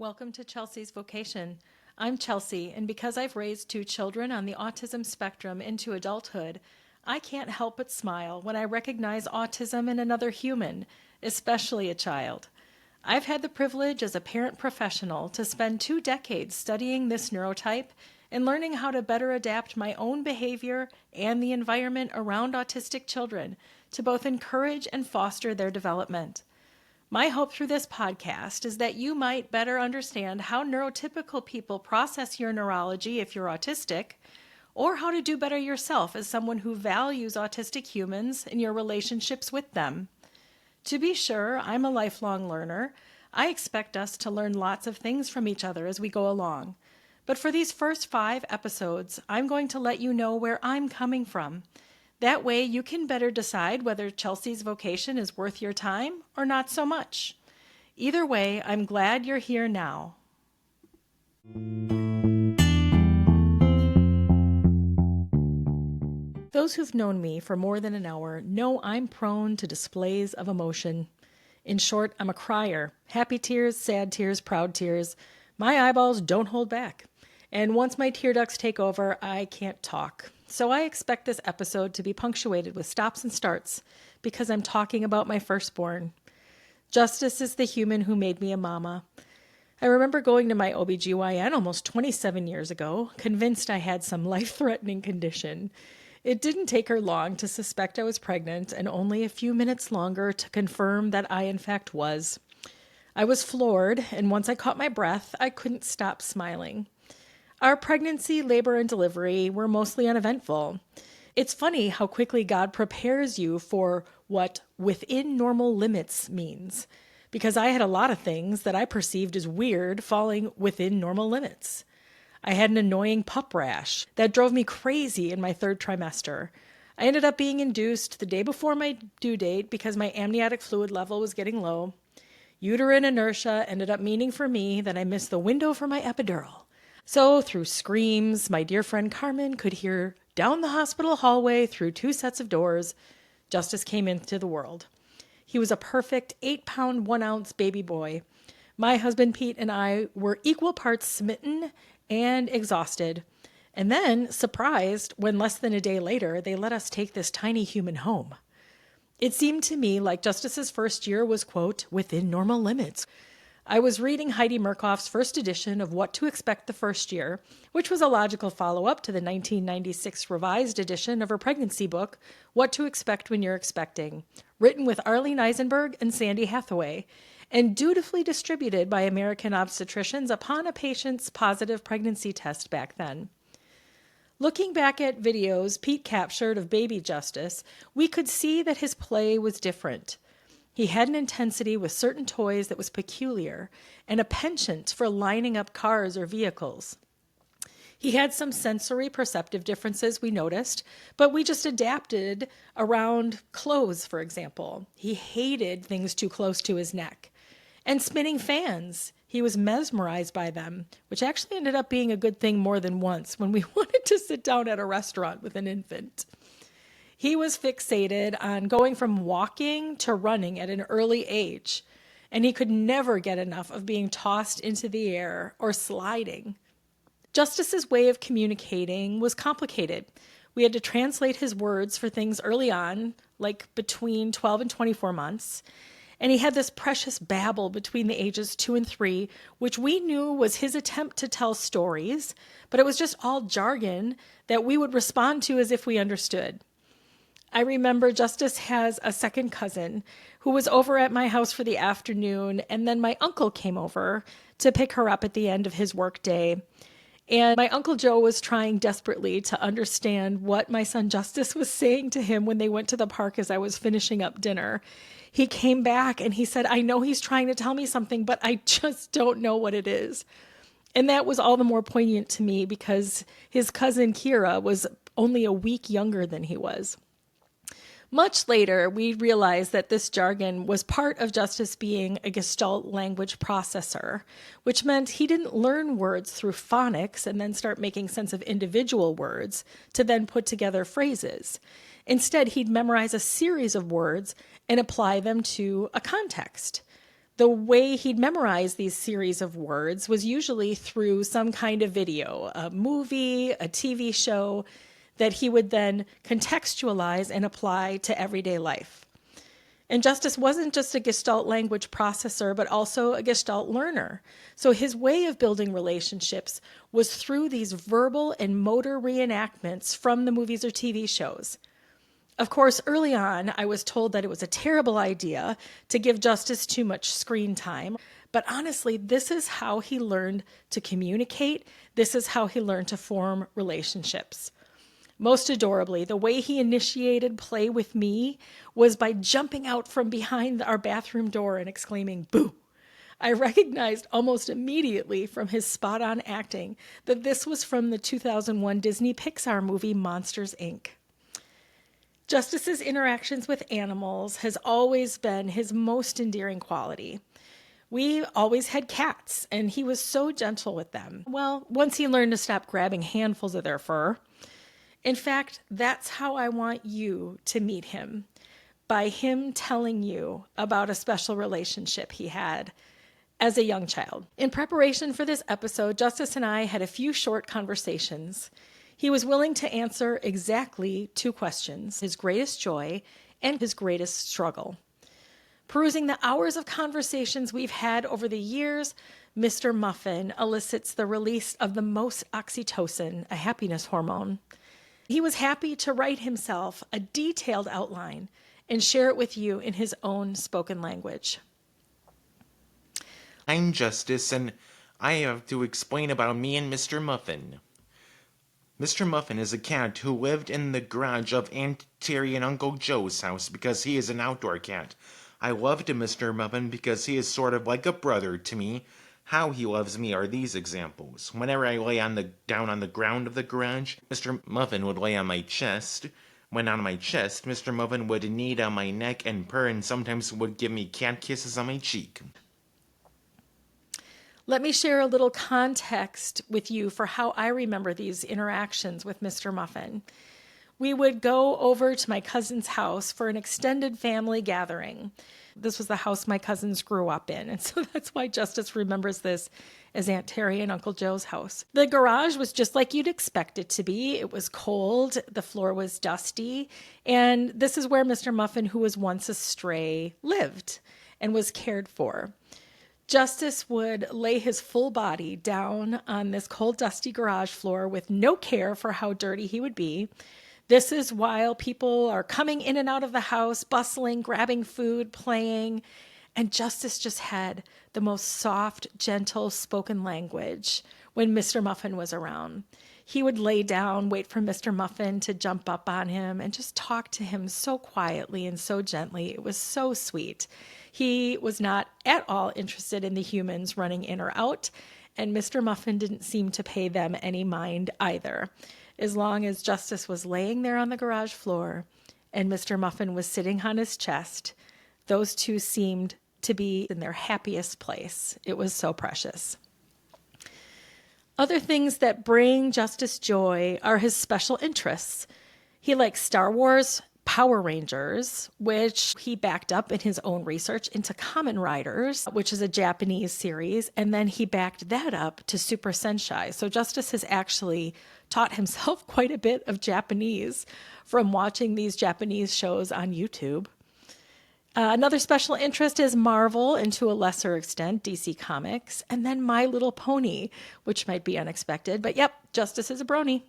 Welcome to Chelsea's Vocation. I'm Chelsea, and because I've raised two children on the autism spectrum into adulthood, I can't help but smile when I recognize autism in another human, especially a child. I've had the privilege as a parent professional to spend 2 decades studying this neurotype and learning how to better adapt my own behavior and the environment around autistic children to both encourage and foster their development. My hope through this podcast is that you might better understand how neurotypical people process your neurology if you're autistic, or how to do better yourself as someone who values autistic humans and your relationships with them. To be sure, I'm a lifelong learner. I expect us to learn lots of things from each other as we go along. But for these first 5 episodes, I'm going to let you know where I'm coming from. That way you can better decide whether Chelsea's vocation is worth your time or not so much. Either way, I'm glad you're here now. Those who've known me for more than an hour know I'm prone to displays of emotion. In short, I'm a crier. Happy tears, sad tears, proud tears. My eyeballs don't hold back. And once my tear ducts take over, I can't talk. So I expect this episode to be punctuated with stops and starts because I'm talking about my firstborn. Justus is the human who made me a mama. I remember going to my OBGYN almost 27 years ago, convinced I had some life-threatening condition. It didn't take her long to suspect I was pregnant and only a few minutes longer to confirm that I in fact was. I was floored, and once I caught my breath, I couldn't stop smiling. Our pregnancy, labor, and delivery were mostly uneventful. It's funny how quickly God prepares you for what within normal limits means, because I had a lot of things that I perceived as weird falling within normal limits. I had an annoying pup rash that drove me crazy in my 3rd trimester. I ended up being induced the day before my due date because my amniotic fluid level was getting low. Uterine inertia ended up meaning for me that I missed the window for my epidural. So through screams, my dear friend Carmen could hear down the hospital hallway through 2 sets of doors, Justus came into the world. He was a perfect 8-pound, 1-ounce baby boy. My husband Pete and I were equal parts smitten and exhausted. And then surprised when less than a day later, they let us take this tiny human home. It seemed to me like Justus's first year was, quote, within normal limits. I was reading Heidi Murkoff's first edition of What to Expect the First Year, which was a logical follow-up to the 1996 revised edition of her pregnancy book, What to Expect When You're Expecting, written with Arlene Eisenberg and Sandy Hathaway, and dutifully distributed by American obstetricians upon a patient's positive pregnancy test back then. Looking back at videos Pete captured of baby Justus, we could see that his play was different. He had an intensity with certain toys that was peculiar, and a penchant for lining up cars or vehicles. He had some sensory perceptive differences we noticed, but we just adapted around clothes, for example. He hated things too close to his neck. And spinning fans. He was mesmerized by them, which actually ended up being a good thing more than once when we wanted to sit down at a restaurant with an infant. He was fixated on going from walking to running at an early age, and he could never get enough of being tossed into the air or sliding. Justus's way of communicating was complicated. We had to translate his words for things early on, like between 12 and 24 months, and he had this precious babble between the ages 2 and 3, which we knew was his attempt to tell stories, but it was just all jargon that we would respond to as if we understood. I remember Justus has a second cousin who was over at my house for the afternoon, and then my uncle came over to pick her up at the end of his work day. And my Uncle Joe was trying desperately to understand what my son Justus was saying to him when they went to the park as I was finishing up dinner. He came back and he said, I know he's trying to tell me something, but I just don't know what it is. And that was all the more poignant to me because his cousin Kira was only a week younger than he was. Much later, we realized that this jargon was part of Justus being a Gestalt language processor, which meant he didn't learn words through phonics and then start making sense of individual words to then put together phrases. Instead, he'd memorize a series of words and apply them to a context. The way he'd memorize these series of words was usually through some kind of video, a movie, a TV show that he would then contextualize and apply to everyday life. And Justus wasn't just a Gestalt language processor, but also a Gestalt learner. So his way of building relationships was through these verbal and motor reenactments from the movies or TV shows. Of course, early on, I was told that it was a terrible idea to give Justus too much screen time. But honestly, this is how he learned to communicate. This is how he learned to form relationships. Most adorably, the way he initiated play with me was by jumping out from behind our bathroom door and exclaiming, "Boo!" I recognized almost immediately from his spot-on acting that this was from the 2001 Disney Pixar movie Monsters, Inc. Justus's interactions with animals has always been his most endearing quality. We always had cats, and he was so gentle with them. Well, once he learned to stop grabbing handfuls of their fur. In fact, that's how I want you to meet him, by him telling you about a special relationship he had as a young child. In preparation for this episode, Justus and I had a few short conversations. He was willing to answer exactly 2 questions, his greatest joy and his greatest struggle. Perusing the hours of conversations we've had over the years, Mr. Muffin elicits the release of the most oxytocin, a happiness hormone. He was happy to write himself a detailed outline and share it with you in his own spoken language. I'm Justus, and I have to explain about me and Mr. Muffin. Mr. Muffin is a cat who lived in the garage of Aunt Terry and Uncle Joe's house because he is an outdoor cat. I loved Mr. Muffin because he is sort of like a brother to me. How he loves me are these examples. Whenever I lay down on the ground of the garage, Mr. Muffin would lay on my chest. When on my chest, Mr. Muffin would knead on my neck and purr, and sometimes would give me cat kisses on my cheek. Let me share a little context with you for how I remember these interactions with Mr. Muffin. We would go over to my cousin's house for an extended family gathering. This was the house my cousins grew up in, and so that's why Justus remembers this as Aunt Terry and Uncle Joe's house. The garage was just like you'd expect it to be. It was cold, the floor was dusty, and this is where Mr. Muffin, who was once a stray, lived and was cared for. Justus would lay his full body down on this cold, dusty garage floor with no care for how dirty he would be. This is while people are coming in and out of the house, bustling, grabbing food, playing. And Justus just had the most soft, gentle spoken language when Mr. Muffin was around. He would lay down, wait for Mr. Muffin to jump up on him, and just talk to him so quietly and so gently. It was so sweet. He was not at all interested in the humans running in or out, and Mr. Muffin didn't seem to pay them any mind either. As long as Justus was laying there on the garage floor and Mr. Muffin was sitting on his chest, those two seemed to be in their happiest place. It was so precious. Other things that bring Justus joy are his special interests. He likes Star Wars, Power Rangers, which he backed up in his own research into Kamen Riders, which is a Japanese series, and then he backed that up to Super Senshai. So Justus has actually taught himself quite a bit of Japanese from watching these Japanese shows on YouTube. Another special interest is Marvel, and to a lesser extent, DC Comics, and then My Little Pony, which might be unexpected, but yep, Justus is a brony.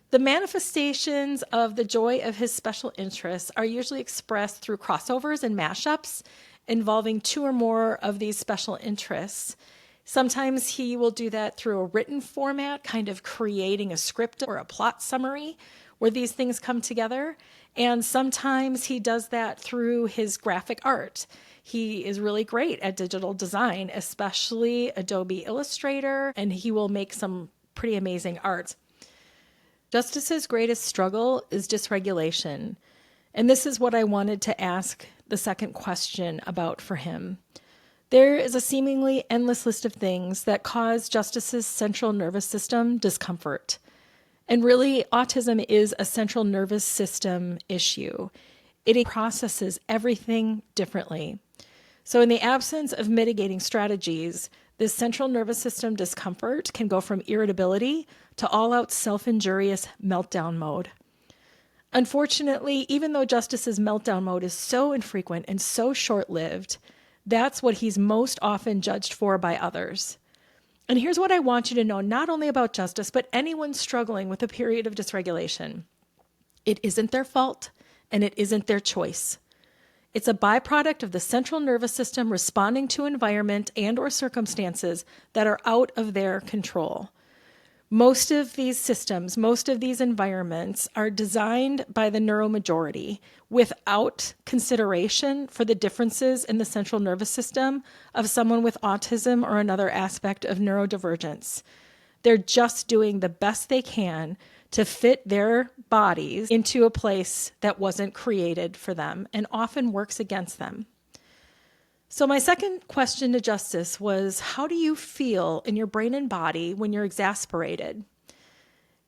The manifestations of the joy of his special interests are usually expressed through crossovers and mashups involving 2 or more of these special interests. Sometimes he will do that through a written format, kind of creating a script or a plot summary where these things come together. And sometimes he does that through his graphic art. He is really great at digital design, especially Adobe Illustrator, and he will make some pretty amazing art. Justus's greatest struggle is dysregulation. And this is what I wanted to ask the second question about for him. There is a seemingly endless list of things that cause Justus's central nervous system discomfort. And really, autism is a central nervous system issue. It processes everything differently. So in the absence of mitigating strategies, this central nervous system discomfort can go from irritability to all-out self-injurious meltdown mode. Unfortunately, even though Justus's meltdown mode is so infrequent and so short-lived, that's what he's most often judged for by others. And here's what I want you to know, not only about Justus, but anyone struggling with a period of dysregulation. It isn't their fault, and it isn't their choice. It's a byproduct of the central nervous system responding to environment and or circumstances that are out of their control. Most of these systems, most of these environments are designed by the neuromajority without consideration for the differences in the central nervous system of someone with autism or another aspect of neurodivergence. They're just doing the best they can to fit their bodies into a place that wasn't created for them and often works against them. So my second question to Justus was, how do you feel in your brain and body when you're exasperated?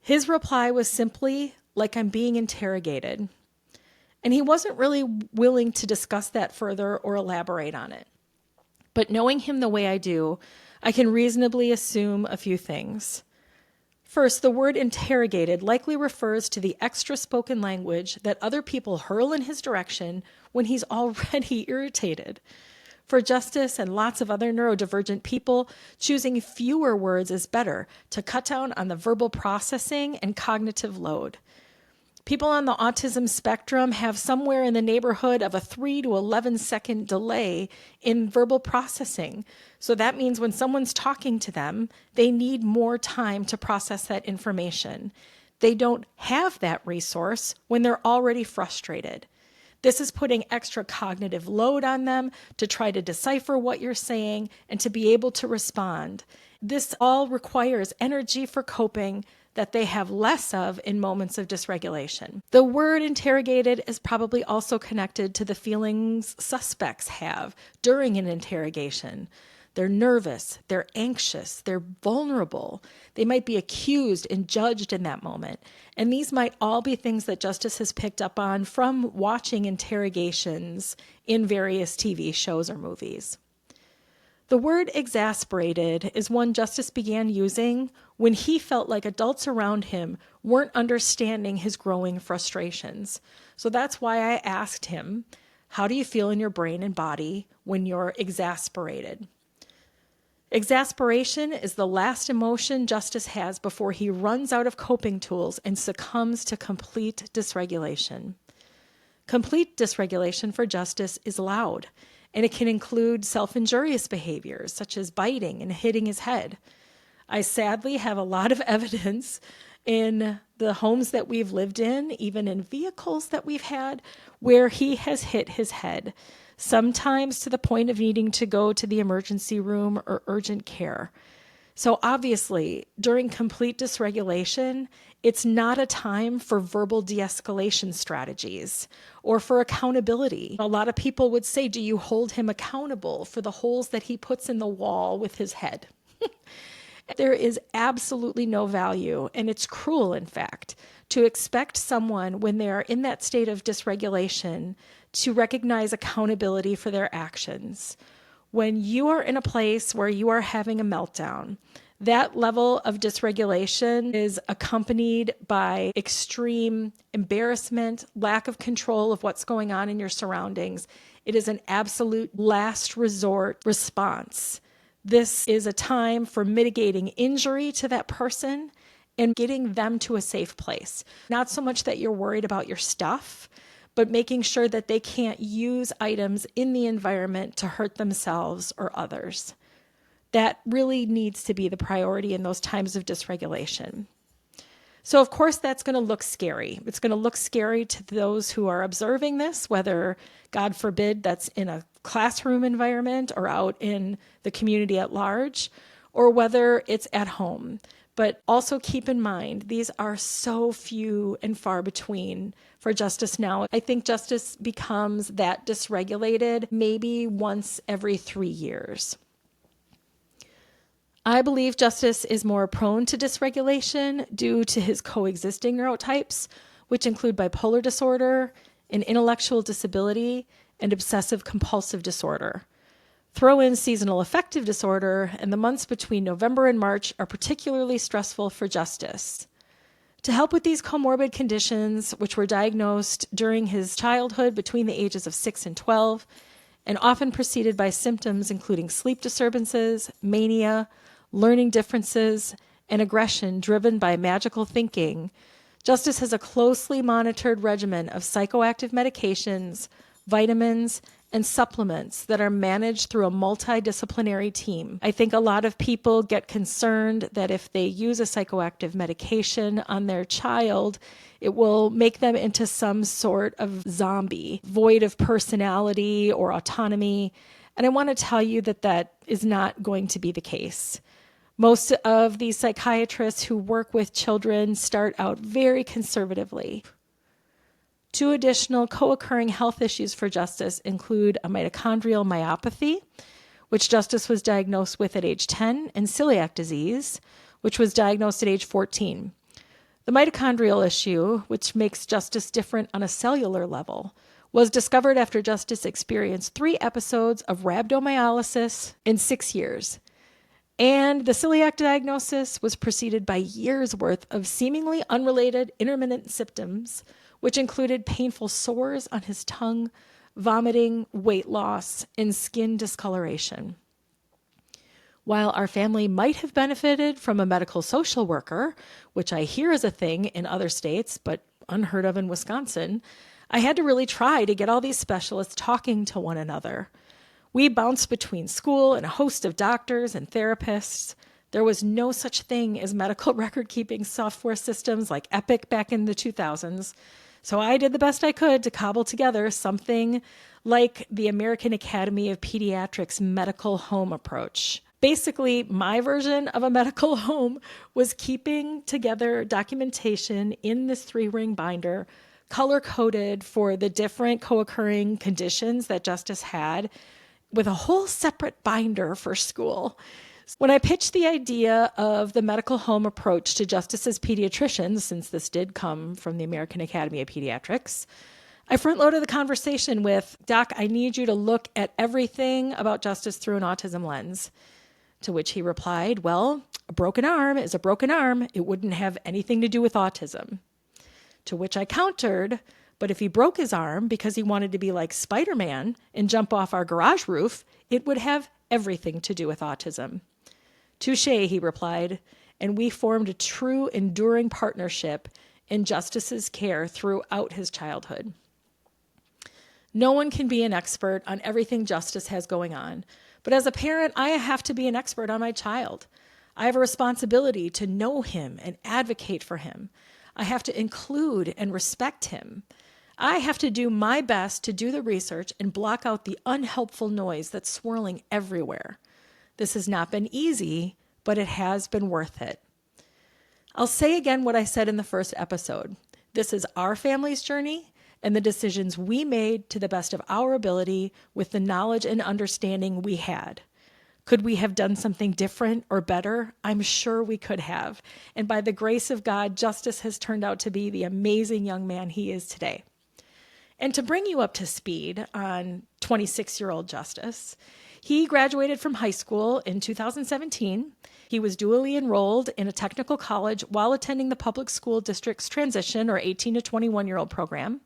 His reply was simply, like I'm being interrogated. And he wasn't really willing to discuss that further or elaborate on it. But knowing him the way I do, I can reasonably assume a few things. First, the word interrogated likely refers to the extra spoken language that other people hurl in his direction when he's already irritated. For Justus and lots of other neurodivergent people, choosing fewer words is better to cut down on the verbal processing and cognitive load. People on the autism spectrum have somewhere in the neighborhood of a 3 to 11 second delay in verbal processing. So that means when someone's talking to them, they need more time to process that information. They don't have that resource when they're already frustrated. This is putting extra cognitive load on them to try to decipher what you're saying and to be able to respond. This all requires energy for coping that they have less of in moments of dysregulation. The word interrogated is probably also connected to the feelings suspects have during an interrogation. They're nervous, they're anxious, they're vulnerable. They might be accused and judged in that moment. And these might all be things that Justus has picked up on from watching interrogations in various TV shows or movies. The word exasperated is one Justus began using when he felt like adults around him weren't understanding his growing frustrations. So that's why I asked him, how do you feel in your brain and body when you're exasperated? Exasperation is the last emotion Justus has before he runs out of coping tools and succumbs to complete dysregulation. Complete dysregulation for Justus is loud, and it can include self-injurious behaviors such as biting and hitting his head. I sadly have a lot of evidence in the homes that we've lived in, even in vehicles that we've had, where he has hit his head, sometimes to the point of needing to go to the emergency room or urgent care. So obviously, during complete dysregulation, it's not a time for verbal de-escalation strategies or for accountability. A lot of people would say, do you hold him accountable for the holes that he puts in the wall with his head? There is absolutely no value, and it's cruel, in fact, to expect someone when they are in that state of dysregulation to recognize accountability for their actions. When you are in a place where you are having a meltdown, that level of dysregulation is accompanied by extreme embarrassment, lack of control of what's going on in your surroundings. It is an absolute last resort response. This is a time for mitigating injury to that person and getting them to a safe place. Not so much that you're worried about your stuff, but making sure that they can't use items in the environment to hurt themselves or others. That really needs to be the priority in those times of dysregulation. So of course that's going to look scary. It's going to look scary to those who are observing this, whether, God forbid, that's in a classroom environment or out in the community at large, or whether it's at home. But also keep in mind, these are so few and far between for Justus now. I think Justus becomes that dysregulated maybe once every 3 years. I believe Justus is more prone to dysregulation due to his coexisting neurotypes, which include bipolar disorder, an intellectual disability, and obsessive compulsive disorder. Throw in seasonal affective disorder, and the months between November and March are particularly stressful for Justus. To help with these comorbid conditions, which were diagnosed during his childhood between the ages of 6 and 12, and often preceded by symptoms including sleep disturbances, mania, learning differences, and aggression driven by magical thinking, Justus has a closely monitored regimen of psychoactive medications, vitamins, and supplements that are managed through a multidisciplinary team. I think a lot of people get concerned that if they use a psychoactive medication on their child, it will make them into some sort of zombie, void of personality or autonomy. And I want to tell you that that is not going to be the case. Most of these psychiatrists who work with children start out very conservatively. 2 additional co-occurring health issues for Justus include a mitochondrial myopathy, which Justus was diagnosed with at age 10, and celiac disease, which was diagnosed at age 14. The mitochondrial issue, which makes Justus different on a cellular level, was discovered after Justus experienced 3 episodes of rhabdomyolysis in 6 years. And the celiac diagnosis was preceded by years' worth of seemingly unrelated intermittent symptoms, which included painful sores on his tongue, vomiting, weight loss, and skin discoloration. While our family might have benefited from a medical social worker, which I hear is a thing in other states, but unheard of in Wisconsin, I had to really try to get all these specialists talking to one another. We bounced between school and a host of doctors and therapists. There was no such thing as medical record-keeping software systems like Epic back in the 2000s. So I did the best I could to cobble together something like the American Academy of Pediatrics medical home approach. Basically, my version of a medical home was keeping together documentation in this 3-ring binder, color-coded for the different co-occurring conditions that Justus had, with a whole separate binder for school. When I pitched the idea of the medical home approach to Justus's pediatricians, since this did come from the American Academy of Pediatrics, I front-loaded the conversation with, "Doc, I need you to look at everything about Justus through an autism lens." To which he replied, "Well, a broken arm is a broken arm. It wouldn't have anything to do with autism." To which I countered, "But if he broke his arm because he wanted to be like Spider-Man and jump off our garage roof, it would have everything to do with autism." "Touché," he replied, and we formed a true, enduring partnership in Justus's care throughout his childhood. No one can be an expert on everything Justus has going on, but as a parent, I have to be an expert on my child. I have a responsibility to know him and advocate for him. I have to include and respect him. I have to do my best to do the research and block out the unhelpful noise that's swirling everywhere. This has not been easy, but it has been worth it. I'll say again what I said in the first episode. This is our family's journey and the decisions we made to the best of our ability with the knowledge and understanding we had. Could we have done something different or better? I'm sure we could have. And by the grace of God, Justus has turned out to be the amazing young man he is today. And to bring you up to speed on 26-year-old Justus, he graduated from high school in 2017. He was dually enrolled in a technical college while attending the public school district's transition or 18 to 21-year-old program.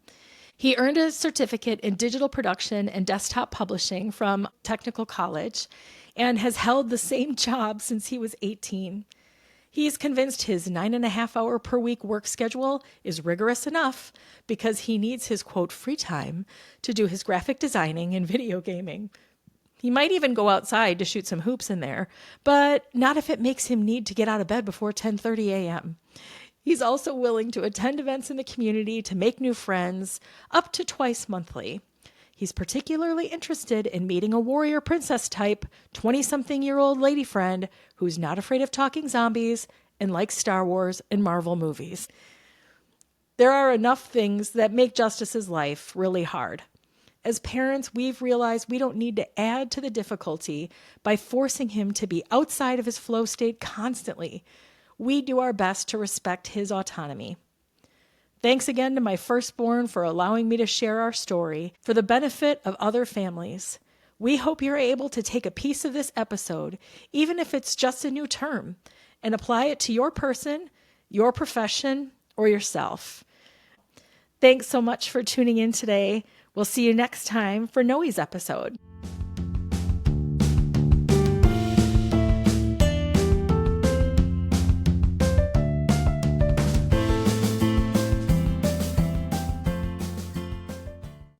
He earned a certificate in digital production and desktop publishing from Technical College and has held the same job since he was 18. He's convinced his 9.5-hour per week work schedule is rigorous enough because he needs his, quote, free time to do his graphic designing and video gaming. He might even go outside to shoot some hoops in there, but not if it makes him need to get out of bed before 10:30 a.m. He's also willing to attend events in the community to make new friends up to twice monthly. He's particularly interested in meeting a warrior princess type 20-something-year-old lady friend who's not afraid of talking zombies and likes Star Wars and Marvel movies. There are enough things that make Justus's life really hard. As parents, we've realized we don't need to add to the difficulty by forcing him to be outside of his flow state constantly. We do our best to respect his autonomy. Thanks again to my firstborn for allowing me to share our story for the benefit of other families. We hope you're able to take a piece of this episode, even if it's just a new term, and apply it to your person, your profession, or yourself. Thanks so much for tuning in today. We'll see you next time for Noe's episode.